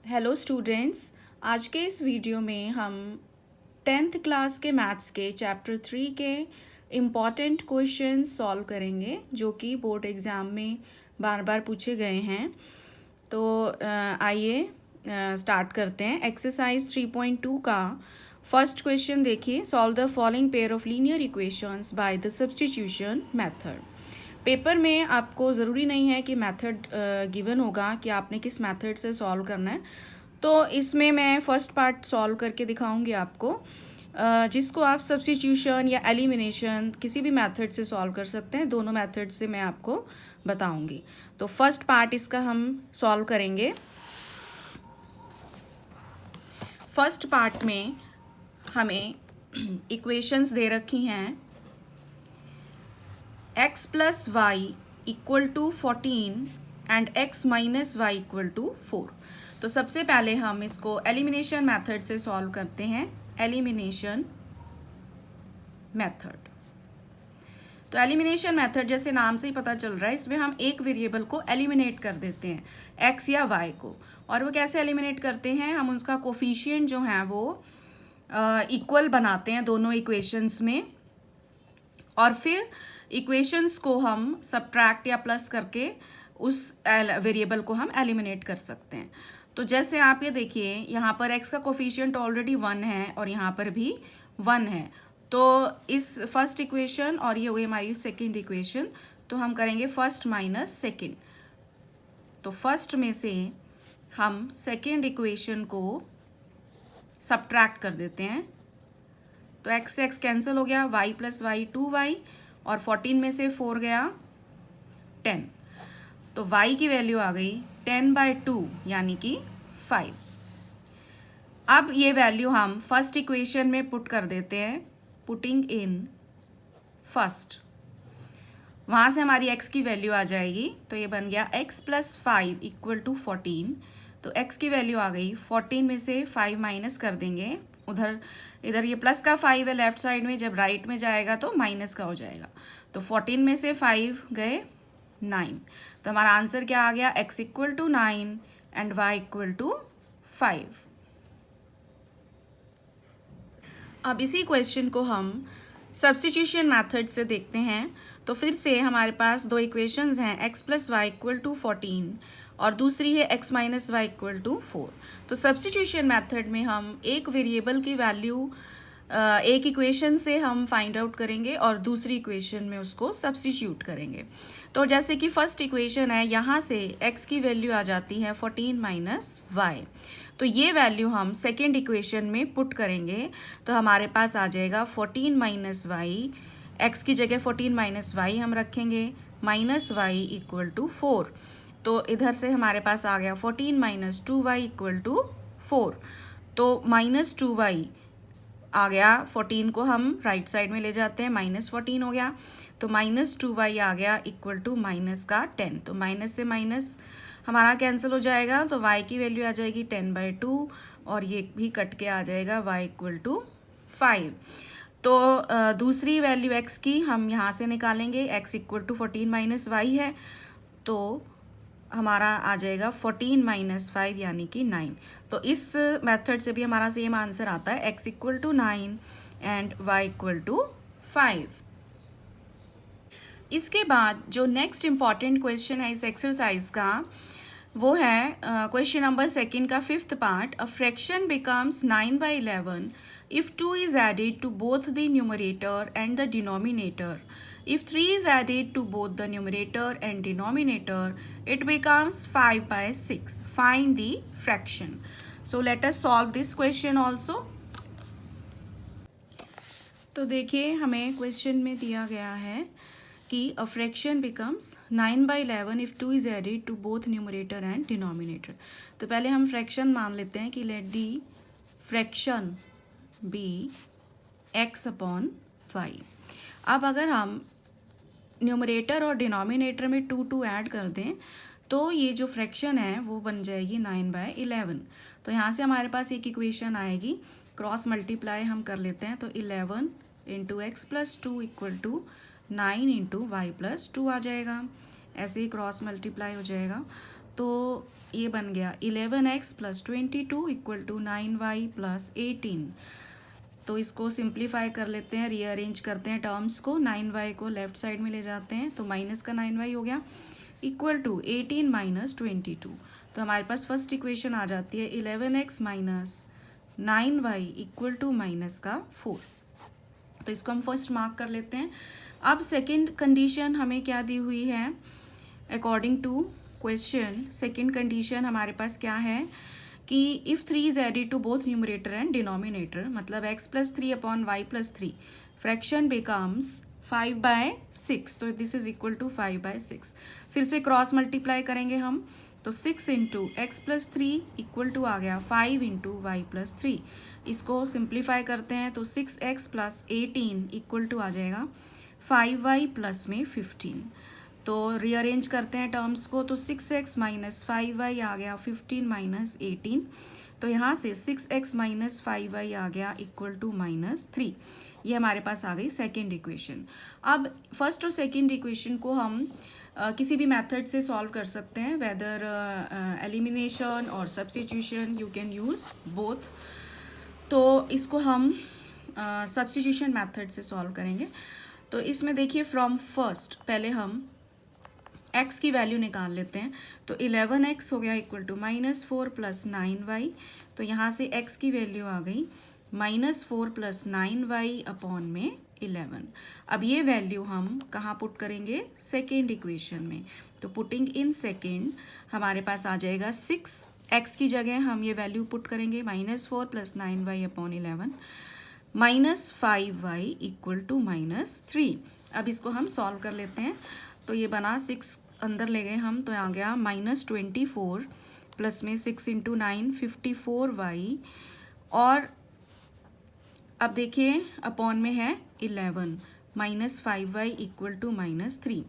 Hello students, आज के इस वीडियो में हम 10th क्लास के मैथ्स के चैप्टर 3 के इम्पॉर्टेंट क्वेश्चन सॉल्व करेंगे जो कि बोर्ड एग्ज़ाम में बार बार पूछे गए हैं। तो आइए स्टार्ट करते हैं। एक्सरसाइज 3.2 का फर्स्ट क्वेश्चन देखिए। Solve the following pair of linear equations by the substitution method. Paper में आपको ज़रूरी नहीं है कि मेथड गिवन होगा कि आपने किस मेथड से सॉल्व करना है। तो इसमें मैं फ़र्स्ट पार्ट सॉल्व करके दिखाऊंगी आपको, जिसको आप सब्स्टिट्यूशन या एलिमिनेशन किसी भी मेथड से सॉल्व कर सकते हैं। दोनों मेथड से मैं आपको बताऊंगी। तो फर्स्ट पार्ट इसका हम सॉल्व करेंगे। फर्स्ट पार्ट में हमें इक्वेशंस दे रखी हैं। x plus y equal to 14 and x minus y equal to 4। तो सबसे पहले हम इसको एलिमिनेशन मेथड से सॉल्व करते हैं। Elimination method. तो एलिमिनेशन मेथड जैसे नाम से ही पता चल रहा है, इसमें हम एक वेरिएबल को एलिमिनेट कर देते हैं, x या y को। और वो कैसे एलिमिनेट करते हैं, हम उसका कोफिशिएंट जो है वो इक्वल बनाते हैं दोनों इक्वेशंस में, और फिर इक्वेशंस को हम सब्ट्रैक्ट या प्लस करके उस वेरिएबल को हम एलिमिनेट कर सकते हैं। तो जैसे आप ये देखिए, यहाँ पर x का कोफिशिएंट ऑलरेडी 1 है और यहाँ पर भी 1 है। तो इस फर्स्ट इक्वेशन और ये हो गई हमारी सेकेंड इक्वेशन। तो हम करेंगे फर्स्ट माइनस सेकेंड। तो फर्स्ट में से हम सेकेंड इक्वेशन को सब्ट्रैक्ट कर देते हैं। तो x से x कैंसिल हो गया, y प्लस वाई 2y, और 14 में से 4 गया 10। तो y की वैल्यू आ गई 10/2 यानी कि 5। अब ये वैल्यू हम फर्स्ट इक्वेशन में पुट कर देते हैं। पुटिंग इन फर्स्ट, वहाँ से हमारी x की वैल्यू आ जाएगी। तो ये बन गया x प्लस 5 इक्वल टू 14। तो x की वैल्यू आ गई, 14 में से 5 माइनस कर देंगे। इधर ये प्लस का 5 है लेफ्ट साइड में, जब राइट में जाएगा तो माइनस का हो जाएगा। तो 14 में से 5 गए 9। तो हमारा आंसर क्या आ गया, x equal to 9 and y equal to 5। अब इसी क्वेश्चन को हम सब्स्टिट्यूशन मेथड से देखते हैं। तो फिर से हमारे पास दो इक्वेशंस हैं, x plus y equal to 14 और दूसरी है x minus y equal to 4। तो सब्स्टिट्यूशन मेथड में हम एक वेरिएबल की वैल्यू एक इक्वेशन से हम फाइंड आउट करेंगे और दूसरी इक्वेशन में उसको सब्स्टिट्यूट करेंगे। तो जैसे कि फर्स्ट इक्वेशन है, यहाँ से x की वैल्यू आ जाती है 14 माइनस वाई। तो ये वैल्यू हम सेकेंड इक्वेशन में पुट करेंगे। तो हमारे पास आ जाएगा 14 माइनस वाई, एक्स की जगह 14 माइनस वाई हम रखेंगे, माइनस वाई इक्वल टू 4। तो इधर से हमारे पास आ गया 14 माइनस 2y इक्वल टू 4। तो माइनस 2y आ गया, 14 को हम राइट साइड में ले जाते हैं, माइनस 14 हो गया। तो माइनस 2y आ गया इक्वल टू माइनस का 10। तो माइनस से माइनस हमारा कैंसिल हो जाएगा। तो y की वैल्यू आ जाएगी 10/2 और ये भी कट के आ जाएगा y इक्वल टू 5। तो दूसरी वैल्यू x की हम यहाँ से निकालेंगे। x equal to 14 minus y है, तो हमारा आ जाएगा 14 माइनस 5 यानी कि 9। तो इस मेथड से भी हमारा सेम आंसर आता है, x equal to 9 and y equal to 5। इसके बाद जो नेक्स्ट इम्पॉर्टेंट क्वेश्चन है इस एक्सरसाइज का, वो है क्वेश्चन नंबर सेकेंड का fifth part. A fraction becomes 9/11 if 2 is added to both the numerator and the denominator. If 3 is added to both the numerator and denominator, it becomes 5/6. Find the fraction. So let us solve this question also. तो देखिए, हमें question में दिया गया है कि a fraction becomes 9/11 if 2 is added to both numerator and denominator. तो पहले हम फ्रैक्शन मान लेते हैं कि let the fraction be x upon y. अब अगर हम न्यूमरेटर और डिनोमिनेटर में 2 ऐड कर दें तो ये जो फ्रैक्शन है वो बन जाएगी 9/11। तो यहाँ से हमारे पास एक इक्वेशन आएगी, क्रॉस मल्टीप्लाई हम कर लेते हैं। तो 11 into x plus 2 equal to 9 into y plus 2 आ जाएगा। ऐसे ही क्रॉस मल्टीप्लाई हो जाएगा। तो ये बन गया 11x + 22 इक्वल टू 9y + 18। तो इसको सिंप्लीफाई कर लेते हैं, रीअरेंज करते हैं टर्म्स को, 9y को लेफ्ट साइड में ले जाते हैं तो माइनस का 9y हो गया इक्वल टू 18 - 22। तो हमारे पास फर्स्ट इक्वेशन आ जाती है 11x - 9y इक्वल टू -4। तो इसको हम फर्स्ट मार्क कर लेते हैं। अब सेकंड कंडीशन हमें क्या दी हुई है, according to question second condition हमारे पास क्या है कि if 3 is added to both numerator and denominator, मतलब x + 3 upon y + 3 fraction becomes 5/6। तो दिस इज इक्वल टू 5/6। फिर से क्रॉस मल्टीप्लाई करेंगे हम, तो 6 × x + 3 इक्वल टू आ गया 5 × y + 3। इसको सिंप्लीफाई करते हैं तो 6x + 18 इक्वल टू आ जाएगा 5y + में 15। तो रीअरेंज करते हैं टर्म्स को, तो 6x - 5y आ गया 15 - 18। तो यहाँ से 6x - 5y आ गया इक्वल टू -3। ये हमारे पास आ गई सेकेंड इक्वेशन। अब फर्स्ट और सेकेंड इक्वेशन को हम किसी भी मेथड से सॉल्व कर सकते हैं, वेदर एलिमिनेशन और substitution, you can use both. तो इसको हम सब्स्टिट्यूशन मेथड से सॉल्व करेंगे। तो इसमें देखिए फ्रॉम फर्स्ट पहले हम x की वैल्यू निकाल लेते हैं। तो 11x हो गया इक्वल टू -4 + 9y। तो यहाँ से x की वैल्यू आ गई -4 + 9y अपॉन में 11। अब ये वैल्यू हम कहाँ पुट करेंगे, सेकेंड इक्वेशन में। तो पुटिंग इन सेकेंड हमारे पास आ जाएगा 6, x की जगह हम ये वैल्यू पुट करेंगे -4 + 9y upon 11 -5y equal to -3। अब इसको हम सॉल्व कर लेते हैं। तो ये बना 6 अंदर ले गए हम, तो आ गया -24 प्लस में 6 × 9 54y, और अब देखिए अपॉन में है 11 -5y इक्वल टू -3।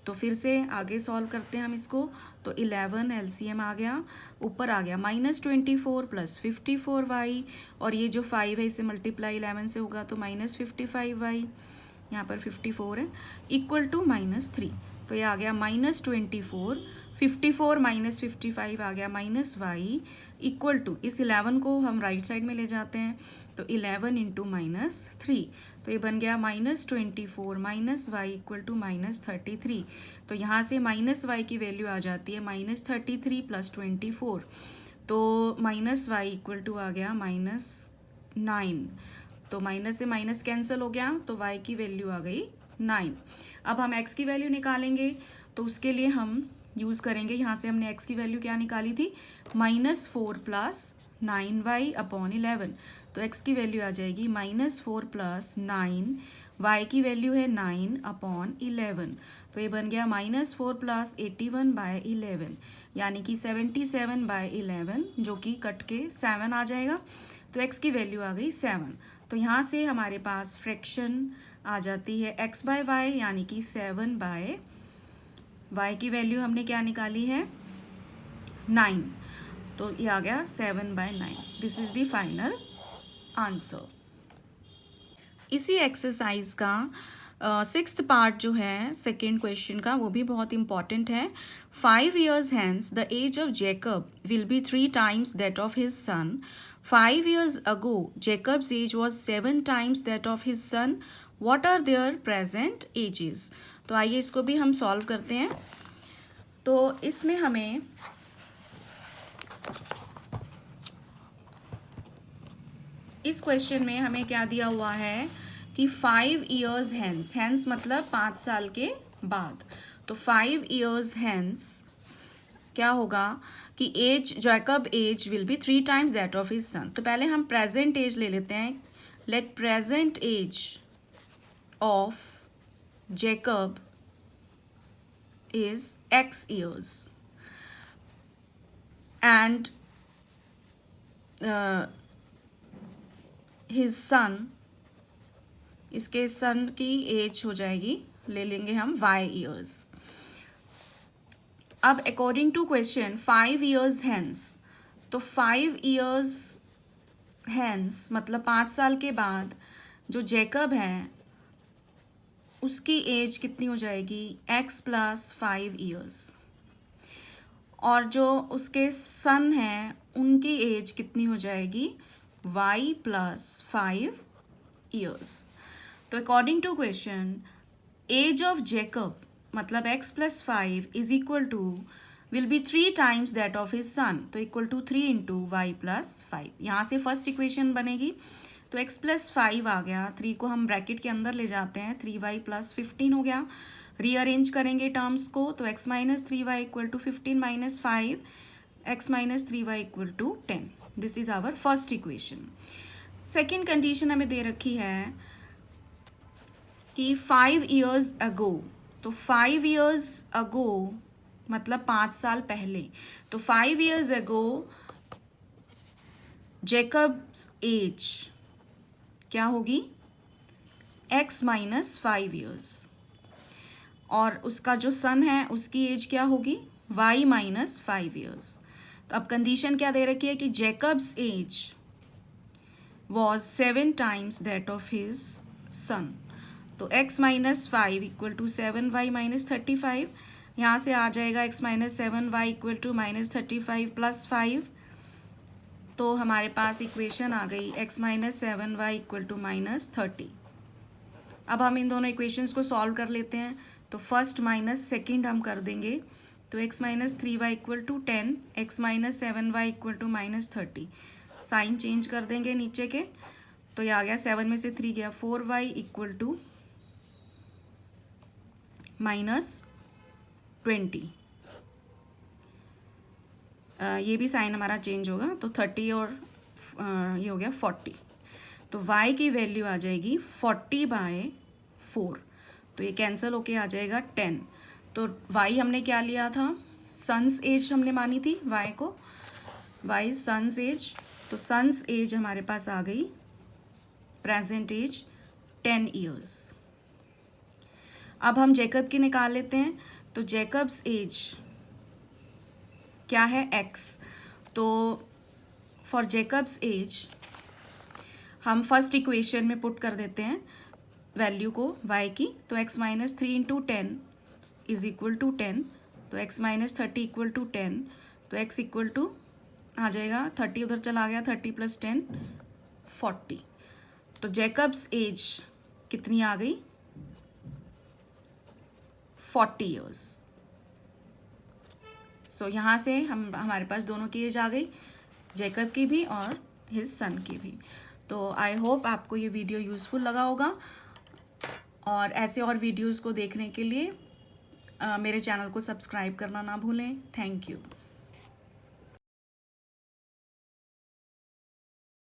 तो फिर से आगे सॉल्व करते हैं हम इसको। तो 11 एलसीएम आ गया, ऊपर आ गया -24 + 54y, और ये जो 5 है इसे मल्टीप्लाई 11 से होगा तो -55y, यहाँ पर 54 है इक्वल टू -3। तो ये आ गया -24, 54 - 55 आ गया -y इक्वल टू, इस 11 को हम राइट साइड में ले जाते हैं तो 11 × -3। तो ये बन गया -24 - y इक्वल टू -33। तो यहाँ से -y की वैल्यू आ जाती है -33 + 24। तो -y इक्वल टू आ गया -9। तो माइनस से माइनस कैंसिल हो गया, तो y की वैल्यू आ गई 9। अब हम x की वैल्यू निकालेंगे, तो उसके लिए हम यूज़ करेंगे, यहाँ से हमने x की वैल्यू क्या निकाली थी, -4 + 9y अपॉन 11। तो x की वैल्यू आ जाएगी -4 + 9, y की वैल्यू है 9 अपॉन 11। तो ये बन गया -4 + 81/11, यानी कि 77/11, जो कि कट के 7 आ जाएगा। तो x की वैल्यू आ गई 7। तो यहाँ से हमारे पास फ्रैक्शन आ जाती है x/y, यानी कि 7/y की वैल्यू हमने क्या निकाली है 9। तो ये आ गया 7/9। This is the final answer. इसी एक्सरसाइज का 6th पार्ट जो है सेकेंड क्वेश्चन का, वो भी बहुत इंपॉर्टेंट है। 5 years hence the age of Jacob will be 3 times that of his son. 5 years ago Jacob's age was 7 times that of his son. What are their present ages? तो आइए इसको भी हम सॉल्व करते हैं। तो इसमें हमें इस क्वेश्चन में हमें क्या दिया हुआ है कि 5 years hence, hence मतलब 5 साल के बाद। तो 5 years hence क्या होगा कि age, Jacob age will be 3 times that of his son. तो पहले हम प्रेजेंट एज ले लेते हैं। Let present age of Jacob is x years and his son, इसके सन की एज हो जाएगी, ले लेंगे हम y years। अब according to question 5 years hence, तो 5 years hence मतलब 5 साल के बाद जो जैकब है उसकी एज कितनी हो जाएगी x + 5 years। और जो उसके सन हैं उनकी एज कितनी हो जाएगी, y + 5 years। तो according to question age of Jacob मतलब x + 5 is equal to will be 3 times that of his son, तो इक्वल टू 3 × y + 5। यहाँ से फर्स्ट इक्वेशन बनेगी, तो x + 5 आ गया, 3 को हम ब्रैकेट के अंदर ले जाते हैं, 3y + 15 हो गया। रीअरेंज करेंगे टर्म्स को, तो x - 3y = 15 - 5, x - 3y = 10। This is our first equation. Second condition हमें दे रखी है कि 5 years ago, तो 5 years ago मतलब 5 साल पहले, तो 5 years ago जेकब्स एज क्या होगी, x - 5 years, और उसका जो सन है उसकी एज क्या होगी, y - 5 years। तो अब कंडीशन क्या दे रखी है कि Jacob's as was 7 times that of his son, तो x - 5 = 7y - 35। यहाँ से आ जाएगा x - 7y = -35 + 5, तो हमारे पास इक्वेशन आ गई x - 7y = -30। अब हम इन दोनों इक्वेशंस को सॉल्व कर लेते हैं, तो फर्स्ट माइनस सेकेंड हम कर देंगे, तो x - 3y = 10, x - 7y = -30। Sign change कर देंगे नीचे के, तो ये आ गया 7 में से 3 गया, 4y = -20। ये भी साइन हमारा चेंज होगा, तो 30 और ये हो गया 40, तो y की वैल्यू आ जाएगी 40/4, तो ये कैंसिल होके आ जाएगा 10। तो y हमने क्या लिया था, सन्स एज हमने मानी थी y को, y सन्स एज, तो सन्स एज हमारे पास आ गई प्रेजेंट एज 10 years। अब हम जेकब की निकाल लेते हैं, तो जेकब्स एज क्या है, x, तो फॉर जेकब्स एज हम फर्स्ट इक्वेशन में पुट कर देते हैं वैल्यू को y की, तो x - 3 × 10 = 10, तो x - 30 = 10, तो x इक्वल टू आ जाएगा 30, उधर चला गया, 30 + 10 40। तो जेकब्स एज कितनी आ गई, 40 years। सो यहाँ से हमारे पास दोनों की एज आ गई, जेकब की भी और हिज सन की भी। तो आई होप आपको ये वीडियो यूज़फुल लगा होगा, और ऐसे और वीडियोज़ को देखने के लिए मेरे चैनल को सब्सक्राइब करना ना भूलें। Thank you.